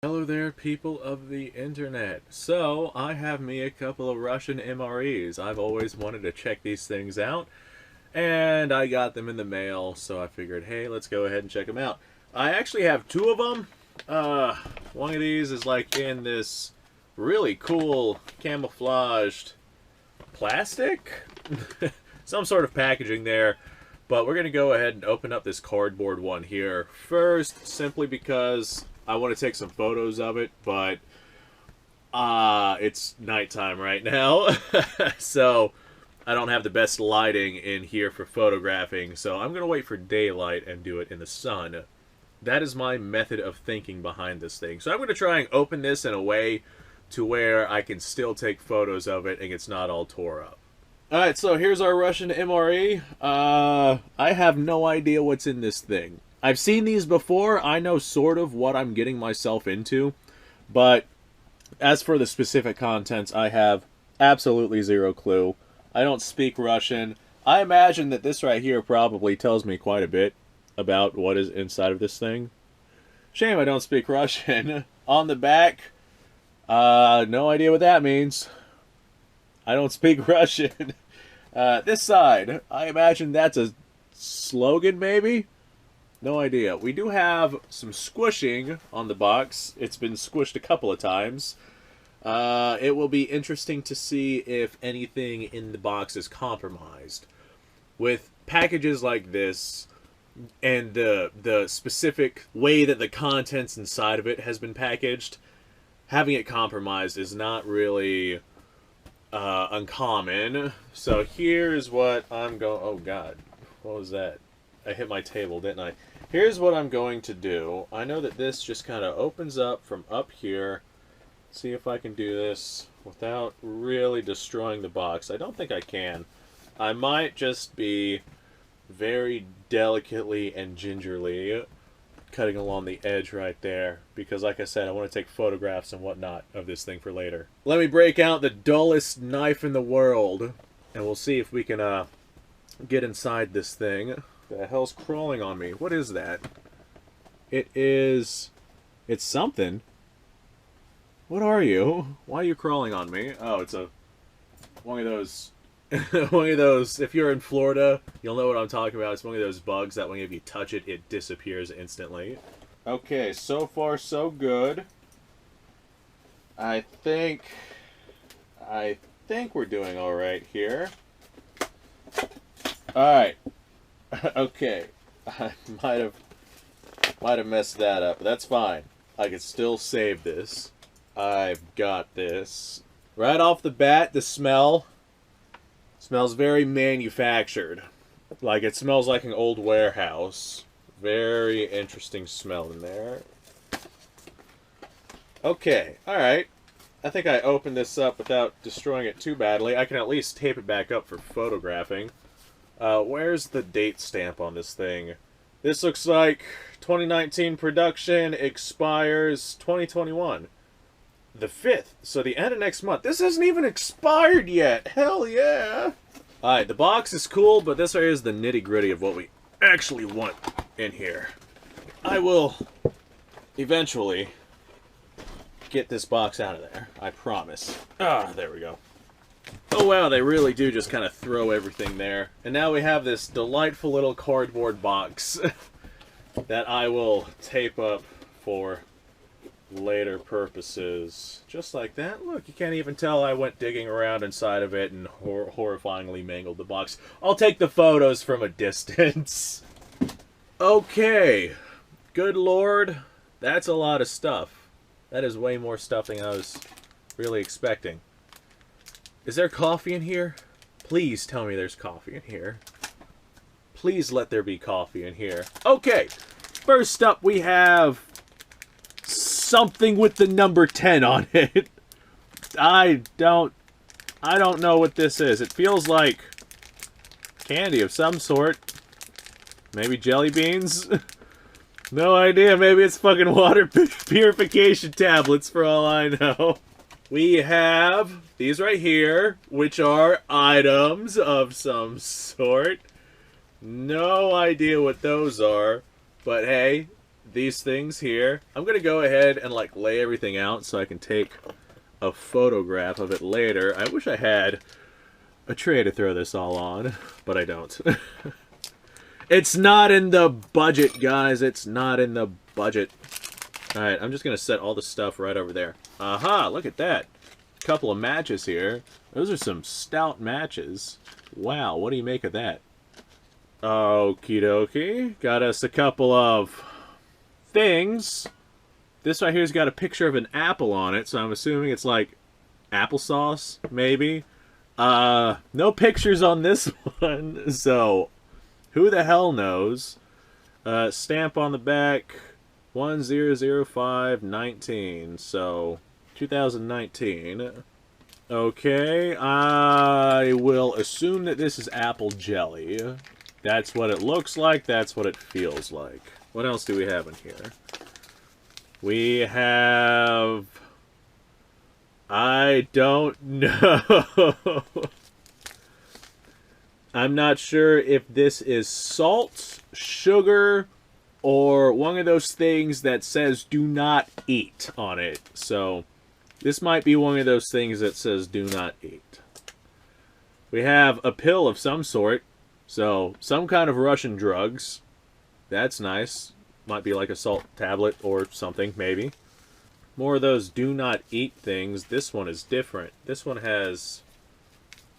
Hello there, people of the internet. So, I have me a couple of Russian MREs. I've always wanted to check these things out, and I got them in the mail, so I figured, hey, let's go ahead and check them out. I actually have two of them. One of these is like in this really cool camouflaged plastic? Some sort of packaging there. But we're going to go ahead and open up this cardboard one here first, simply because I want to take some photos of it, but it's nighttime right now, so I don't have the best lighting in here for photographing, so I'm going to wait for daylight and do it in the sun. That is my method of thinking behind this thing. So I'm going to try and open this in a way to where I can still take photos of it and it's not all tore up. Alright, so here's our Russian MRE. I have no idea what's in this thing. I've seen these before. I know sort of what I'm getting myself into. But as for the specific contents, I have absolutely zero clue. I don't speak Russian. I imagine that this right here probably tells me quite a bit about what is inside of this thing. Shame I don't speak Russian. On the back, no idea what that means. I don't speak Russian. This side, I imagine that's a slogan, maybe? No idea. We do have some squishing on the box. It's been squished a couple of times. It will be interesting to see if anything in the box is compromised. With packages like this, and the specific way that the contents inside of it has been packaged, having it compromised is not really uncommon. So here's what I'm going... Oh, God. What was that? I hit my table, didn't I? Here's what I'm going to do. I know that this just kind of opens up from up here. See if I can do this without really destroying the box. I don't think I can. I might just be very delicately and gingerly cutting along the edge right there, because like I said, I want to take photographs and whatnot of this thing for later. Let me break out the dullest knife in the world, and we'll see if we can get inside this thing. The hell's crawling on me? What is that? It's something. What are you? Why are you crawling on me? Oh, it's one of those one of those, if you're in Florida, you'll know what I'm talking about. It's one of those bugs that when if you touch it, it disappears instantly. Okay, so far so good. I think we're doing alright here. Alright. Okay. I might have messed that up, but that's fine. I can still save this. I've got this. Right off the bat, the smell smells very manufactured. Like, it smells like an old warehouse. Very interesting smell in there. Okay, alright. I think I opened this up without destroying it too badly. I can at least tape it back up for photographing. Where's the date stamp on this thing? This looks like 2019 production, expires 2021. The 5th, so the end of next month. This isn't even expired yet. Hell yeah. Alright, the box is cool, but this right here is the nitty-gritty of what we actually want in here. I will eventually get this box out of there. I promise. Ah, there we go. Oh wow, they really do just kind of throw everything there. And now we have this delightful little cardboard box that I will tape up for later purposes. Just like that. Look, you can't even tell I went digging around inside of it and horrifyingly mangled the box. I'll take the photos from a distance. Okay. Good lord. That's a lot of stuff. That is way more stuff than I was really expecting. Is there coffee in here? Please tell me there's coffee in here. Please let there be coffee in here. Okay. First up we have something with the number 10 on it. I don't know what this is. It feels like candy of some sort. Maybe jelly beans? No idea. Maybe it's fucking water purification tablets for all I know. We have these right here, which are items of some sort. No idea what those are, but hey, these things here. I'm going to go ahead and, like, lay everything out so I can take a photograph of it later. I wish I had a tray to throw this all on, but I don't. It's not in the budget, guys. It's not in the budget. Alright, I'm just going to set all the stuff right over there. Aha, look at that. Couple of matches here. Those are some stout matches. Wow, what do you make of that? Okie dokie. Got us a couple of things. This right here's got a picture of an apple on it, so I'm assuming it's like applesauce, maybe. No pictures on this one, so who the hell knows? Stamp on the back, 100519, so 2019. Okay, I will assume that this is apple jelly. That's what it looks like, that's what it feels like. What else do we have in here? We have... I don't know. I'm not sure if this is salt, sugar, or one of those things that says do not eat on it. So, this might be one of those things that says do not eat. We have a pill of some sort. So, some kind of Russian drugs. That's nice. Might be like a salt tablet or something, maybe. More of those do not eat things. This one is different. This one has...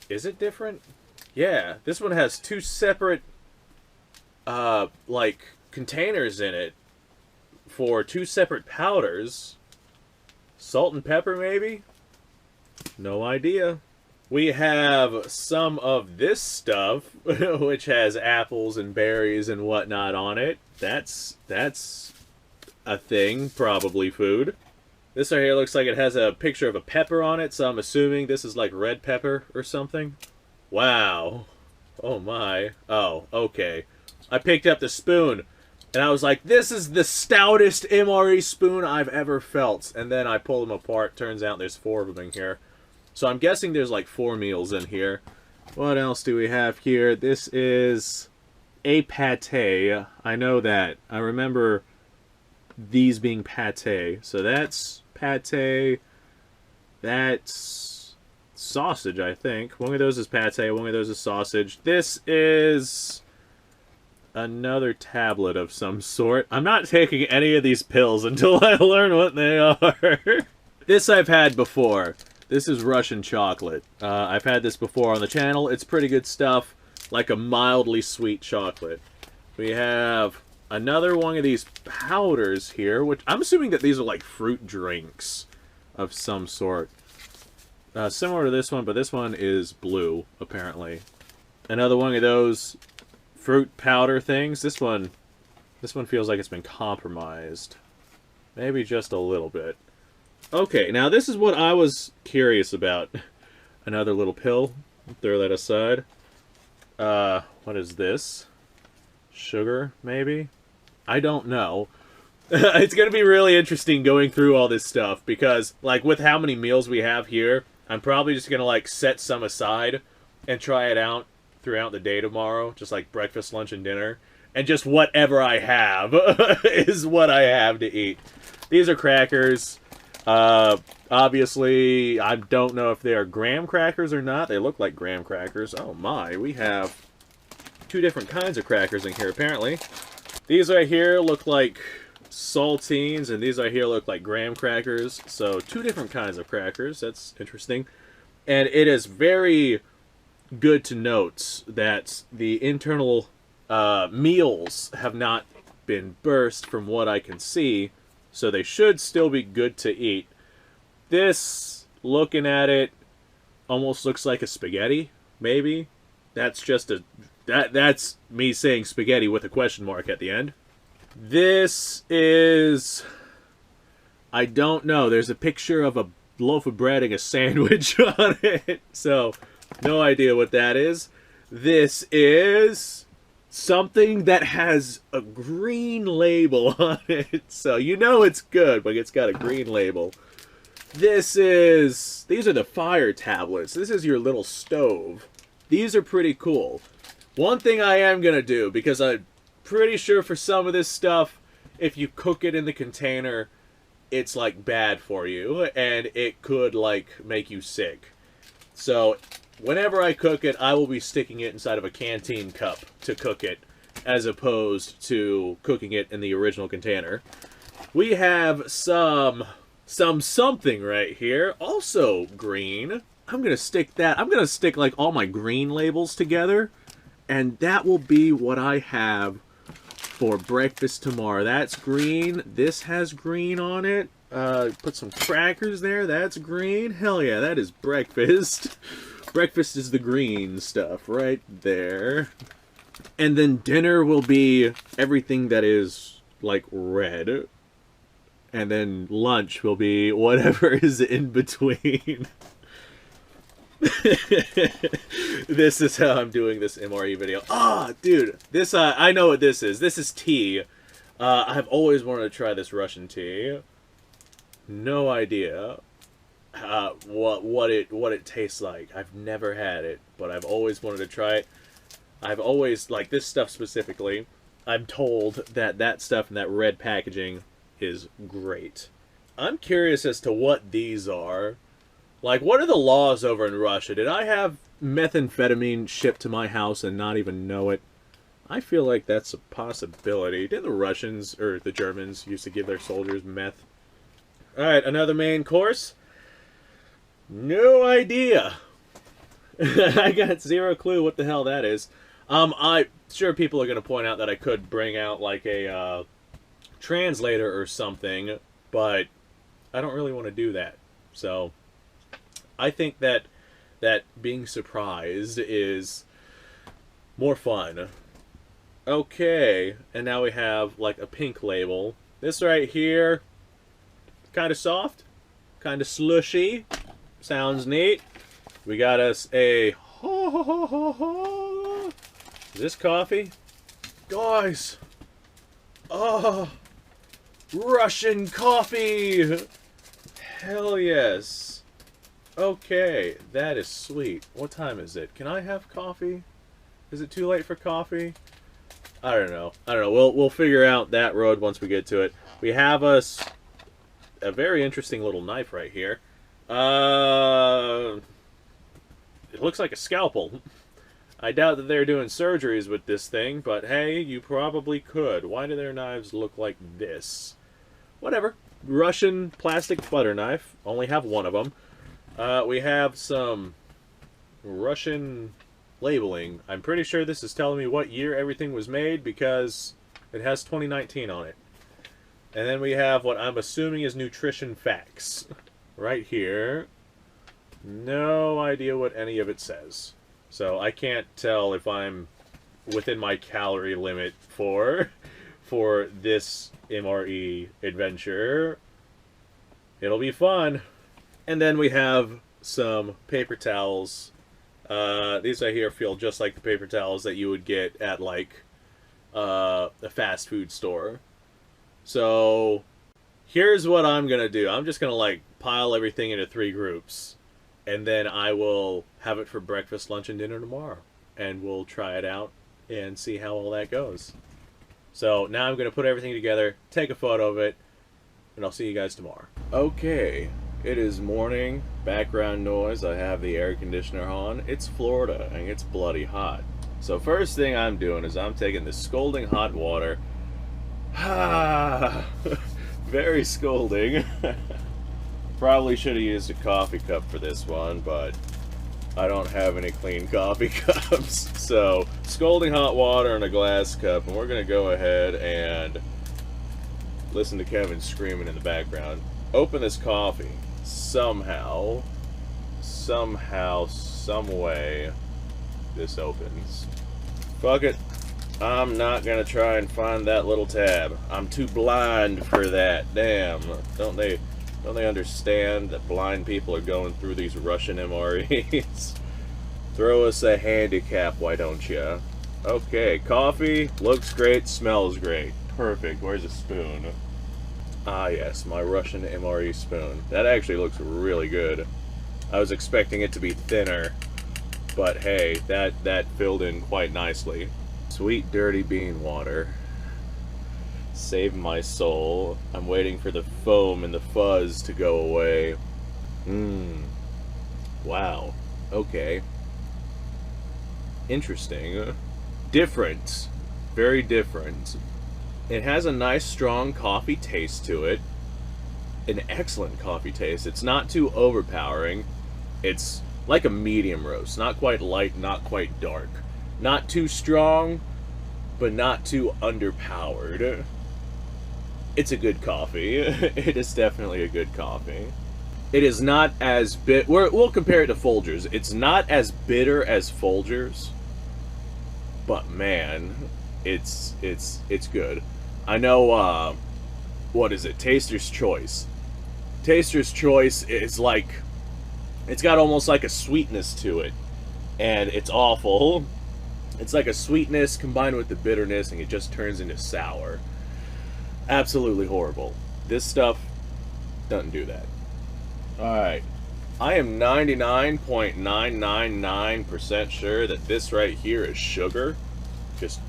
Is it different? Yeah, this one has two separate, like, containers in it for two separate powders. Salt and pepper, maybe? No idea. We have some of this stuff, which has apples and berries and whatnot on it. That's a thing, probably food. This right here looks like it has a picture of a pepper on it, so I'm assuming this is like red pepper or something. Wow. Oh my. Oh, okay. I picked up the spoon, and I was like, this is the stoutest MRE spoon I've ever felt. And then I pull them apart. Turns out there's 4 of them in here. So I'm guessing there's like 4 meals in here. What else do we have here? This is a pate. I know that. I remember these being pate. So that's pate. That's sausage, I think. One of those is pate, one of those is sausage. This is another tablet of some sort. I'm not taking any of these pills until I learn what they are. This I've had before. This is Russian chocolate. I've had this before on the channel. It's pretty good stuff, like a mildly sweet chocolate. We have another one of these powders here, which I'm assuming that these are like fruit drinks of some sort. Similar to this one, but this one is blue, apparently. Another one of those fruit powder things. This one feels like it's been compromised. Maybe just a little bit. Okay, now this is what I was curious about. Another little pill. Throw that aside. What is this? Sugar, maybe? I don't know. It's going to be really interesting going through all this stuff because, like, with how many meals we have here, I'm probably just going to, like, set some aside and try it out throughout the day tomorrow. Just, like, breakfast, lunch, and dinner. And just whatever I have is what I have to eat. These are crackers. Obviously, I don't know if they are graham crackers or not. They look like graham crackers. Oh my, we have 2 different kinds of crackers in here, apparently. These right here look like saltines, and these right here look like graham crackers. So, 2 different kinds of crackers. That's interesting. And it is very good to note that the internal meals have not been burst from what I can see. So they should still be good to eat. This, looking at it, almost looks like a spaghetti, maybe. That's just a... That's me saying spaghetti with a question mark at the end. This is... I don't know. There's a picture of a loaf of bread and a sandwich on it. So, no idea what that is. This is... something that has a green label on it. So you know it's good, but it's got a green label. These are the fire tablets. This is your little stove. These are pretty cool. One thing I am going to do, because I'm pretty sure for some of this stuff, if you cook it in the container, it's like bad for you, and it could like make you sick. So whenever I cook it, I will be sticking it inside of a canteen cup to cook it, as opposed to cooking it in the original container. We have something right here, also green. I'm gonna stick that. I'm gonna stick like all my green labels together, and that will be what I have for breakfast tomorrow. That's green. This has green on it. Put some crackers there. That's green. Hell yeah, that is breakfast. Breakfast is the green stuff right there. And then dinner will be everything that is like red. And then lunch will be whatever is in between. This is how I'm doing this MRE video. Ah, dude, this I know what this is. This is tea. I've always wanted to try this Russian tea. No idea what it tastes like. I've never had it, but I've always wanted to try it. I've always, like this stuff specifically, I'm told that that stuff in that red packaging is great. I'm curious as to what these are. Like, what are the laws over in Russia? Did I have methamphetamine shipped to my house and not even know it? I feel like that's a possibility. Did the Russians, or the Germans, used to give their soldiers meth? Alright, another main course? No idea. I got zero clue what the hell that is. I'm sure people are going to point out that I could bring out, like, a translator or something, but I don't really want to do that. So I think that being surprised is more fun. Okay, and now we have like a pink label. This right here, kind of soft, kind of slushy, sounds neat. We got us a is this coffee? Guys! Oh, Russian coffee! Hell yes. Okay, that is sweet. What time is it? Can I have coffee? Is it too late for coffee? I don't know. We'll figure out that road once we get to it. We have us a very interesting little knife right here. It looks like a scalpel. I doubt that they're doing surgeries with this thing, but hey, you probably could. Why do their knives look like this? Whatever. Russian plastic butter knife. Only have one of them. We have some Russian labeling. I'm pretty sure this is telling me what year everything was made because it has 2019 on it. And then we have what I'm assuming is nutrition facts. Right here. No idea what any of it says. So I can't tell if I'm within my calorie limit for this MRE adventure. It'll be fun. And then we have some paper towels. These right here feel just like the paper towels that you would get at like a fast food store. So here's what I'm gonna do. I'm just gonna like pile everything into 3 groups. And then I will have it for breakfast, lunch, and dinner tomorrow. And we'll try it out and see how all that goes. So now I'm going to put everything together, take a photo of it, and I'll see you guys tomorrow. Okay, it is morning. Background noise, I have the air conditioner on. It's Florida, and it's bloody hot. So first thing I'm doing is I'm taking this scalding hot water. Very scalding. Probably should have used a coffee cup for this one, but I don't have any clean coffee cups. So, scalding hot water in a glass cup, and we're going to go ahead and listen to Kevin screaming in the background. Open this coffee. Somehow, some way, this opens. Fuck it. I'm not going to try and find that little tab. I'm too blind for that. Damn. Don't they understand that blind people are going through these Russian MREs? Throw us a handicap, why don't you? Okay, coffee, looks great, smells great. Perfect, where's a spoon? Ah yes, my Russian MRE spoon. That actually looks really good. I was expecting it to be thinner, but hey, that filled in quite nicely. Sweet dirty bean water. Save my soul. I'm waiting for the foam and the fuzz to go away. Wow. Okay. Interesting. Different. Very different. It has a nice, strong coffee taste to it. An excellent coffee taste. It's not too overpowering. It's like a medium roast. Not quite light, not quite dark. Not too strong, but not too underpowered. It's a good coffee. It is definitely a good coffee. It is not as we'll compare it to Folgers. It's not as bitter as Folgers, but man, it's good. I know. What is it? Taster's Choice. Taster's Choice is like, it's got almost like a sweetness to it, and it's awful. It's like a sweetness combined with the bitterness, and it just turns into sour. Absolutely horrible. This stuff doesn't do that. Alright. I am 99.999% sure that this right here is sugar. Just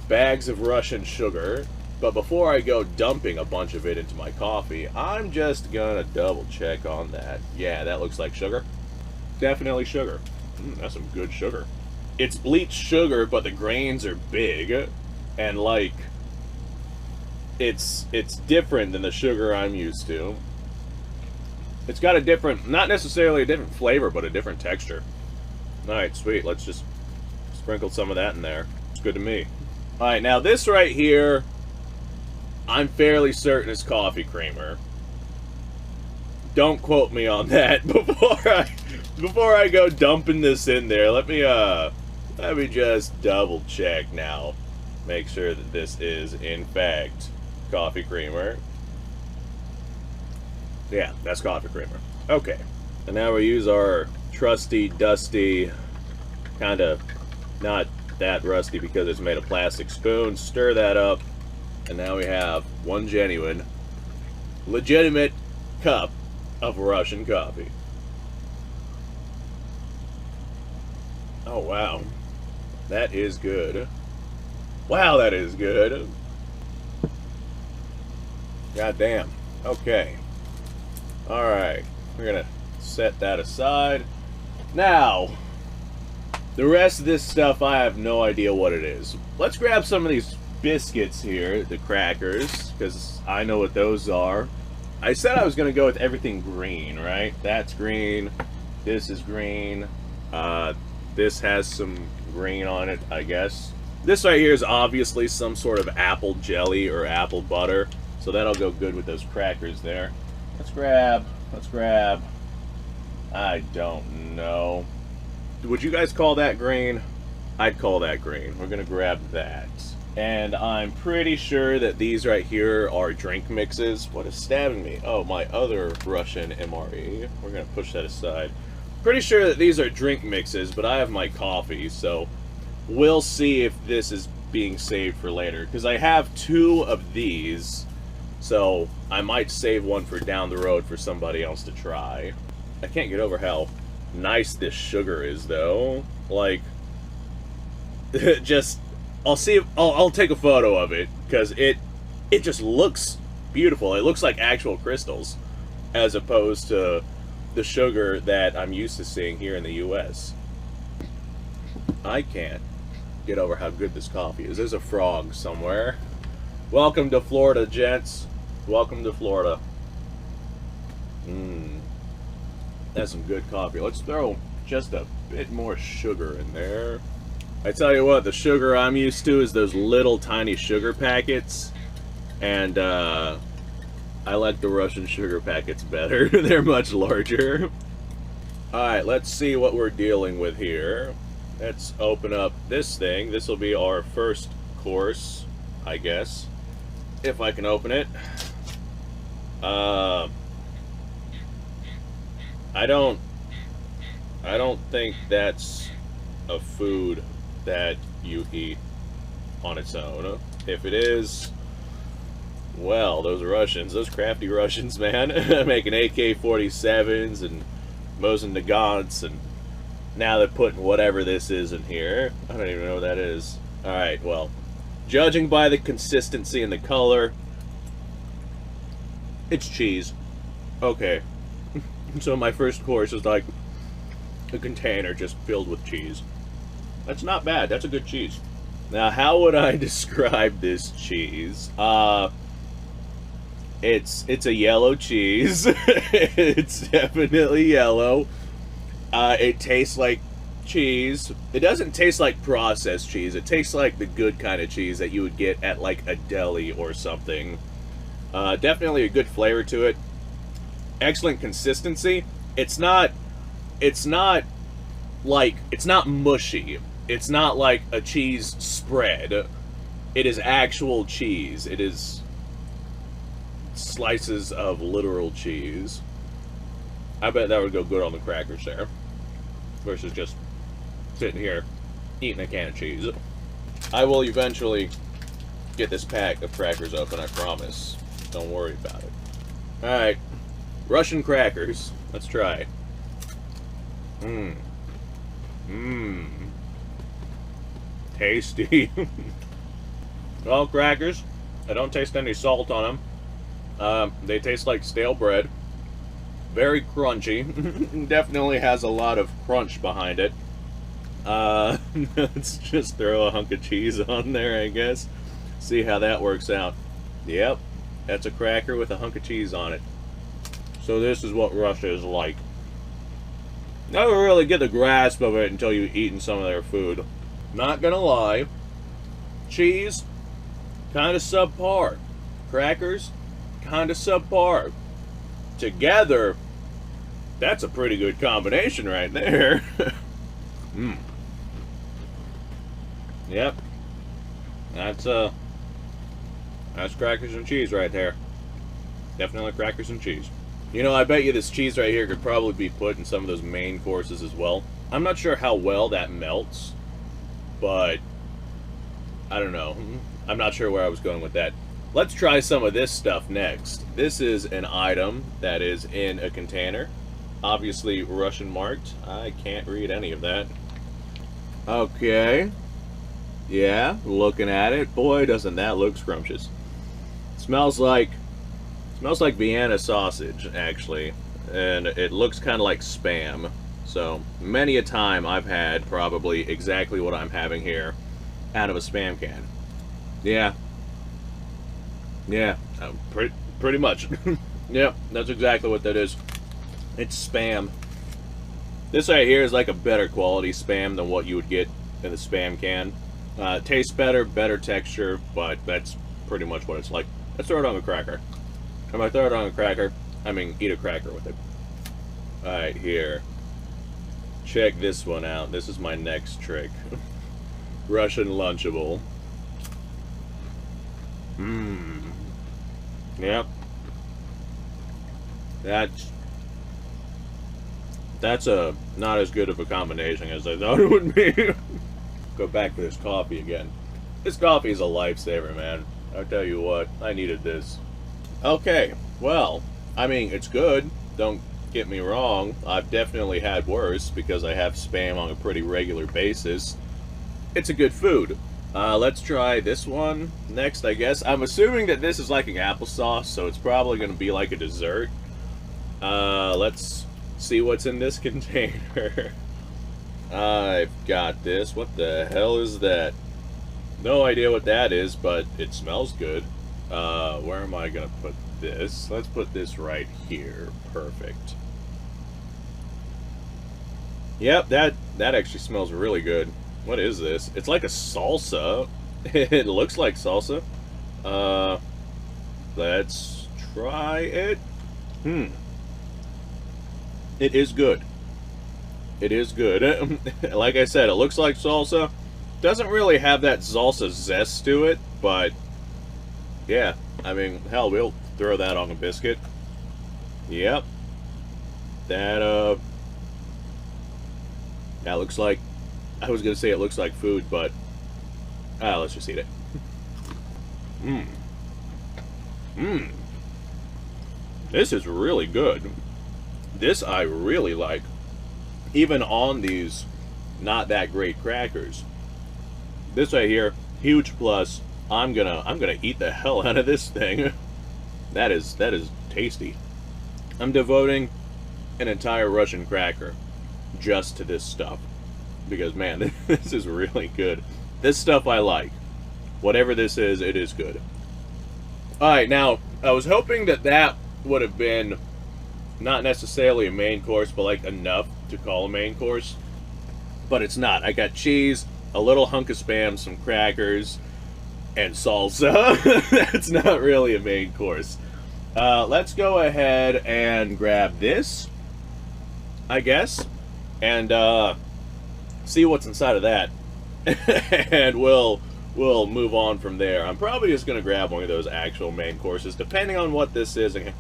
bags of Russian sugar. But before I go dumping a bunch of it into my coffee, I'm just gonna double check on that. Yeah, that looks like sugar. Definitely sugar. That's some good sugar. It's bleached sugar, but the grains are big. And like, it's different than the sugar I'm used to. It's got a different, not necessarily a different flavor, but a different texture. Alright, sweet. Let's just sprinkle some of that in there. It's good to me. Alright, now this right here, I'm fairly certain is coffee creamer. Don't quote me on that before I go dumping this in there. Let me just double check now. Make sure that this is in fact coffee creamer. Yeah, that's coffee creamer. Okay. And now we use our trusty, dusty, kind of not that rusty because it's made of plastic spoon. Stir that up. And now we have one genuine, legitimate cup of Russian coffee. Oh, wow. That is good. Wow, that is good. God damn. Okay. Alright. We're gonna set that aside. Now, the rest of this stuff, I have no idea what it is. Let's grab some of these biscuits here, the crackers, because I know what those are. I said I was going to go with everything green, right? That's green. This is green. This has some green on it, I guess. This right here is obviously some sort of apple jelly or apple butter, so that'll go good with those crackers there. Let's grab, I don't know. Would you guys call that green? I'd call that green. We're going to grab that. And I'm pretty sure that these right here are drink mixes. What is stabbing me? Oh, my other Russian MRE. We're going to push that aside. Pretty sure that these are drink mixes, but I have my coffee, so we'll see if this is being saved for later. Because I have 2 of these, so I might save one for down the road for somebody else to try. I can't get over how nice this sugar is, though. Like, just... I'll see if I'll take a photo of it because it just looks beautiful. It looks like actual crystals as opposed to the sugar that I'm used to seeing here in the US. I can't get over how good this coffee is. There's a frog somewhere. Welcome to Florida, gents. Welcome to Florida. That's some good coffee. Let's throw just a bit more sugar in there. I tell you what, the sugar I'm used to is those little tiny sugar packets, and I like the Russian sugar packets better. They're much larger. Alright, let's see what we're dealing with here. Let's open up this thing. This will be our first course, I guess, if I can open it. I don't think that's a food that you eat on its own. If it is, well, those Russians, those crafty Russians, man, making AK-47s and Mosin Nagants, and now they're putting whatever this is in here. I don't even know what that is. Alright, well, Judging by the consistency and the color, it's cheese. Okay. So my first course is like a container just filled with cheese. That's not bad. That's a good cheese. Now, how would I describe this cheese? It's a yellow cheese. It's definitely yellow. It tastes like cheese. It doesn't taste like processed cheese. It tastes like the good kind of cheese that you would get at like a deli or something. Definitely a good flavor to it. Excellent consistency. It's not mushy. It's not like a cheese spread. It is actual cheese. It is slices of literal cheese. I bet that would go good on the crackers there. Versus just sitting here eating a can of cheese. I will eventually get this pack of crackers open, I promise. Don't worry about it. Alright. Russian crackers. Let's try. Tasty. Well, crackers. I don't taste any salt on them. They taste like stale bread. Very crunchy. Definitely has a lot of crunch behind it. Let's just throw a hunk of cheese on there, I guess. See how that works out. Yep. That's a cracker with a hunk of cheese on it. So this is what Russia is like. Never really get the grasp of it until you've eaten some of their food. Not gonna lie. Cheese, kind of subpar. Crackers, kind of subpar. Together, that's a pretty good combination right there. Yep. That's crackers and cheese right there. Definitely crackers and cheese. You know, I bet you this cheese right here could probably be put in some of those main courses as well. I'm not sure how well that melts, but I don't know. I'm not sure where I was going with that. Let's try some of this stuff next. This is an item that is in a container. Obviously Russian marked. I can't read any of that. Okay. Yeah, looking at it. Boy, doesn't that look scrumptious. Smells like Vienna sausage, actually. And it looks kind of like Spam. So, many a time I've had probably exactly what I'm having here out of a Spam can. Yeah. Yeah, pretty much. Yep, that's exactly what that is. It's Spam. This right here is like a better quality Spam than what you would get in the Spam can. Tastes better, better texture, but that's pretty much what it's like. Let's throw it on a cracker. And by throw it on a cracker, I mean eat a cracker with it. Alright, here. Check this one out. This is my next trick. Russian Lunchable. Yep. That's not as good of a combination as I thought it would be. Go back to this coffee again. This coffee is a lifesaver, man. I'll tell you what, I needed this. Okay, well, I mean, it's good. Don't get me wrong. I've definitely had worse because I have Spam on a pretty regular basis. It's a good food. Let's try this one next, I guess. I'm assuming that this is like an applesauce, so it's probably going to be like a dessert. Let's see what's in this container. I've got this. What the hell is that? No idea what that is, but it smells good. Where am I going to put this? Let's put this right here. Perfect. Yep, that actually smells really good. What is this? It's like a salsa. It looks like salsa. Let's try it. It is good. It is good. Like I said, it looks like salsa. Doesn't really have that salsa zest to it, but yeah, I mean, hell, we'll throw that on a biscuit. Yep. That looks like, I was gonna say it looks like food, but let's just eat it. This is really good. This I really like. Even on these not that great crackers. This right here, huge plus. I'm gonna eat the hell out of this thing. That is tasty. I'm devoting an entire Russian cracker just to this stuff. Because, man, this is really good. This stuff I like. Whatever this is, it is good. Alright, now, I was hoping that that would have been not necessarily a main course, but like enough to call a main course. But it's not. I got cheese, a little hunk of Spam, some crackers, and salsa. That's not really a main course. Let's go ahead and grab this, I guess, and see what's inside of that. And we'll move on from there. I'm probably just going to grab one of those actual main courses, depending on what this is and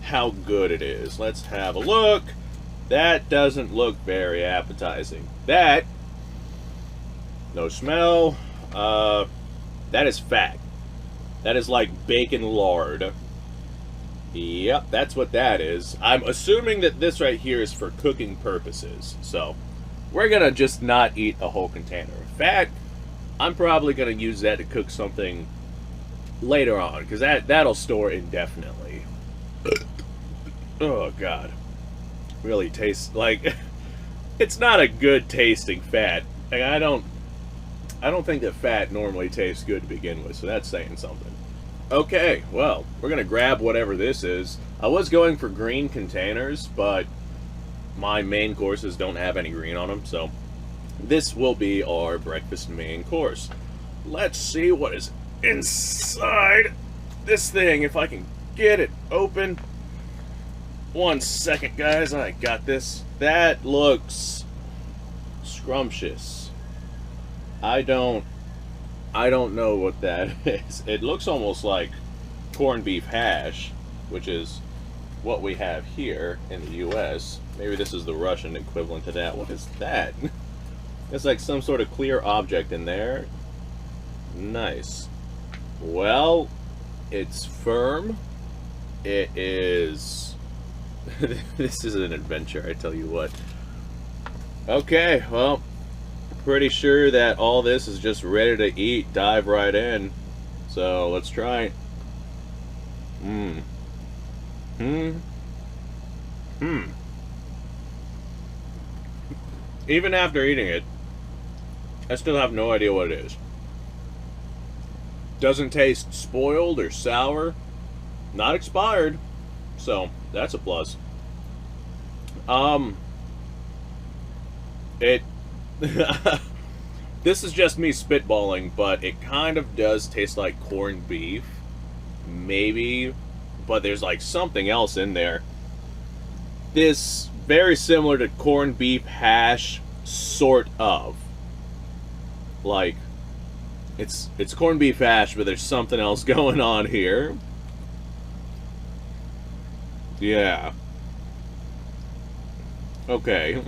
how good it is. Let's have a look. That doesn't look very appetizing. That, no smell. That is fat. That is like bacon lard. Yep, that's what that is. I'm assuming that this right here is for cooking purposes. So, we're gonna just not eat a whole container. In fact, I'm probably gonna use that to cook something later on, because that'll store indefinitely. Oh god. Really tastes like it's not a good tasting fat. Like, I don't think that fat normally tastes good to begin with, so that's saying something. Okay, well, we're gonna grab whatever this is. I was going for green containers, but my main courses don't have any green on them, so this will be our breakfast main course. Let's see what is inside this thing, if I can get it open. 1 second, guys, I got this. That looks scrumptious. I don't know what that is. It looks almost like corned beef hash, which is what we have here in the US. Maybe this is the Russian equivalent to that. What is that? It's like some sort of clear object in there. Nice. Well, it's firm. It is... This is an adventure, I tell you what. Okay, well, pretty sure that all this is just ready to eat. Dive right in. So, let's try it. Even after eating it, I still have no idea what it is. Doesn't taste spoiled or sour. Not expired. So, that's a plus. This is just me spitballing, but it kind of does taste like corned beef. Maybe. But there's like something else in there. This, very similar to corned beef hash, sort of. Like, it's corned beef hash, but there's something else going on here. Yeah. Okay.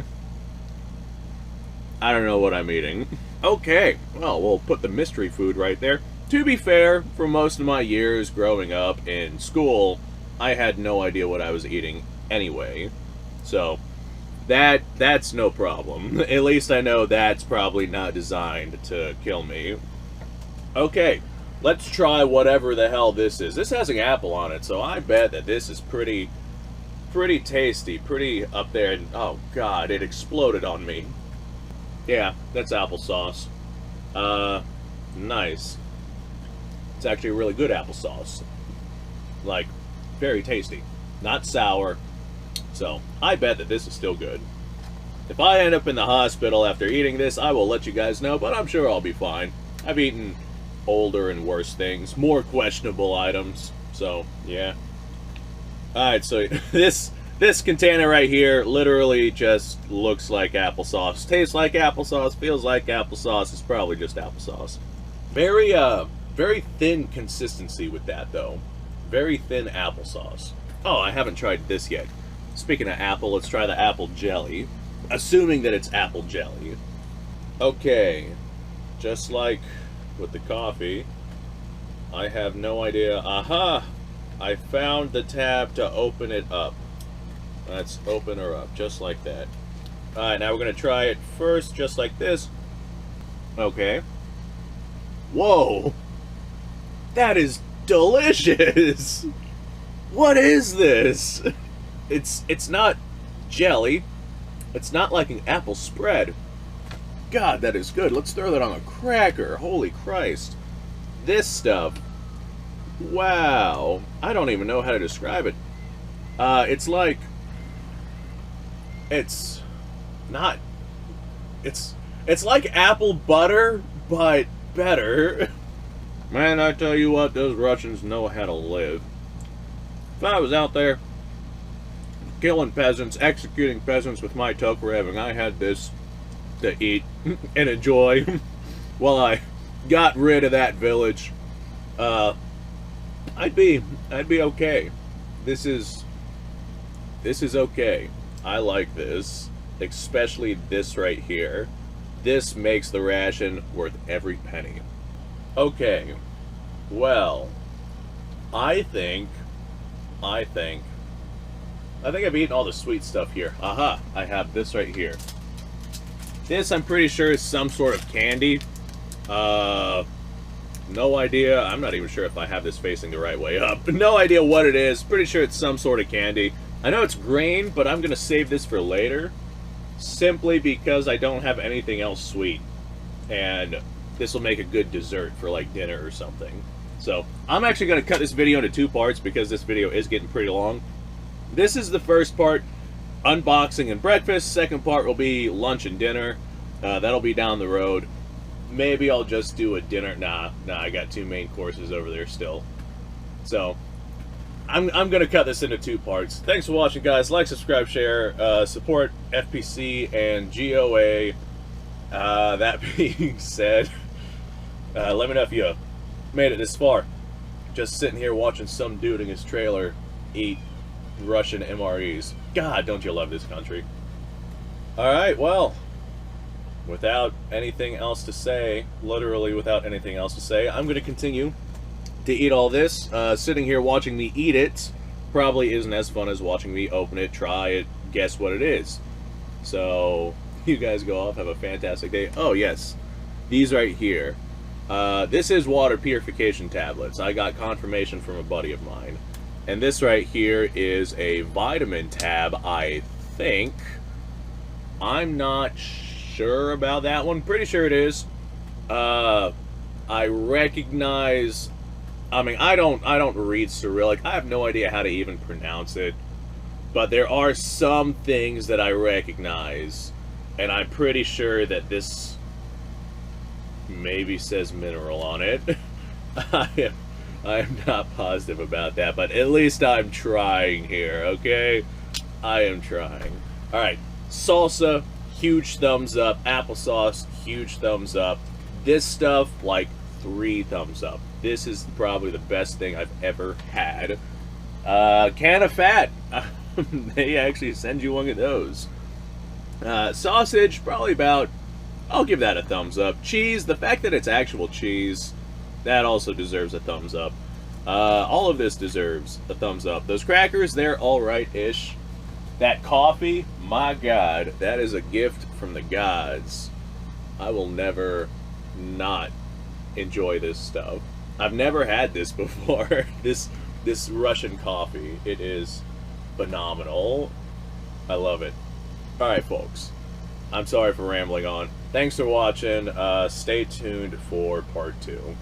I don't know what I'm eating. Okay, well, we'll put the mystery food right there. To be fair, for most of my years growing up in school, I had no idea what I was eating anyway. So, that's no problem. At least I know that's probably not designed to kill me. Okay, let's try whatever the hell this is. This has an apple on it, so I bet that this is pretty tasty, pretty up there. And oh god, it exploded on me. Yeah, that's applesauce. Nice. It's actually really good applesauce. Like, very tasty. Not sour. So, I bet that this is still good. If I end up in the hospital after eating this, I will let you guys know, but I'm sure I'll be fine. I've eaten older and worse things, more questionable items, so, yeah. Alright, so this container right here literally just looks like applesauce. Tastes like applesauce, feels like applesauce. It's probably just applesauce. Very thin consistency with that, though. Very thin applesauce. Oh, I haven't tried this yet. Speaking of apple, let's try the apple jelly. Assuming that it's apple jelly. Okay. Just like with the coffee, I have no idea. Aha! I found the tab to open it up. Let's open her up, just like that. Alright, now we're going to try it first, just like this. Okay. Whoa! That is delicious! What is this? It's not jelly. It's not like an apple spread. God, that is good. Let's throw that on a cracker. Holy Christ. This stuff. Wow. I don't even know how to describe it. It's like... It's not... It's like apple butter, but better. Man, I tell you what, those Russians know how to live. If I was out there killing peasants, executing peasants with my Tokarev, and I had this to eat and enjoy while I got rid of that village, I'd be okay. This is okay. I like this, especially this right here. This makes the ration worth every penny. Okay, well, I think I've eaten all the sweet stuff here. Aha, I have this right here. This, I'm pretty sure, is some sort of candy. No idea. I'm not even sure if I have this facing the right way up. No idea what it is. Pretty sure it's some sort of candy. I know it's grain, but I'm going to save this for later. Simply because I don't have anything else sweet. And this will make a good dessert for, like, dinner or something. So, I'm actually going to cut this video into 2 parts because this video is getting pretty long. This is the first part, unboxing and breakfast. Second part will be lunch and dinner. That'll be down the road. Maybe I'll just do a dinner. Nah, I got 2 main courses over there still. So, I'm going to cut this into 2 parts. Thanks for watching, guys. Like, subscribe, share, support FPC and GOA. That being said, let me know if you made it this far. Just sitting here watching some dude in his trailer eat Russian MREs. God, don't you love this country? Alright, well, without anything else to say, literally without anything else to say, I'm going to continue to eat all this. Sitting here watching me eat it probably isn't as fun as watching me open it, try it, guess what it is. So, you guys go off, have a fantastic day. Oh, yes, these right here. This is water purification tablets. I got confirmation from a buddy of mine. And this right here is a vitamin tab, I think. I'm not sure about that one. Pretty sure it is. I recognize... I mean, I don't read Cyrillic. I have no idea how to even pronounce it. But there are some things that I recognize. And I'm pretty sure that this maybe says mineral on it. I am not positive about that, but at least I'm trying here, okay? I am trying. Alright, salsa, huge thumbs up. Applesauce, huge thumbs up. This stuff, like, 3 thumbs up. This is probably the best thing I've ever had. Can of fat. They actually send you one of those. Sausage, probably about... I'll give that a thumbs up. Cheese, the fact that it's actual cheese, that also deserves a thumbs up. All of this deserves a thumbs up. Those crackers, they're alright-ish. That coffee, my God, that is a gift from the gods. I will never not enjoy this stuff. I've never had this before. This Russian coffee. It is phenomenal. I love it. Alright, folks. I'm sorry for rambling on. Thanks for watching. Stay tuned for part 2.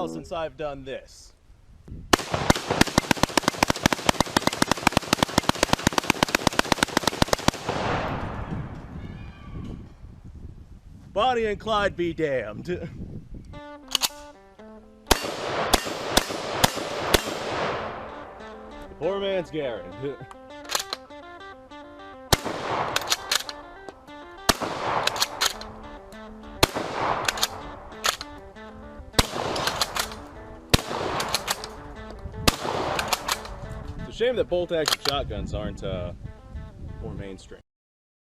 Since I've done this. Bonnie and Clyde be damned. Poor man's Garrett. It's a shame that bolt-action shotguns aren't more mainstream.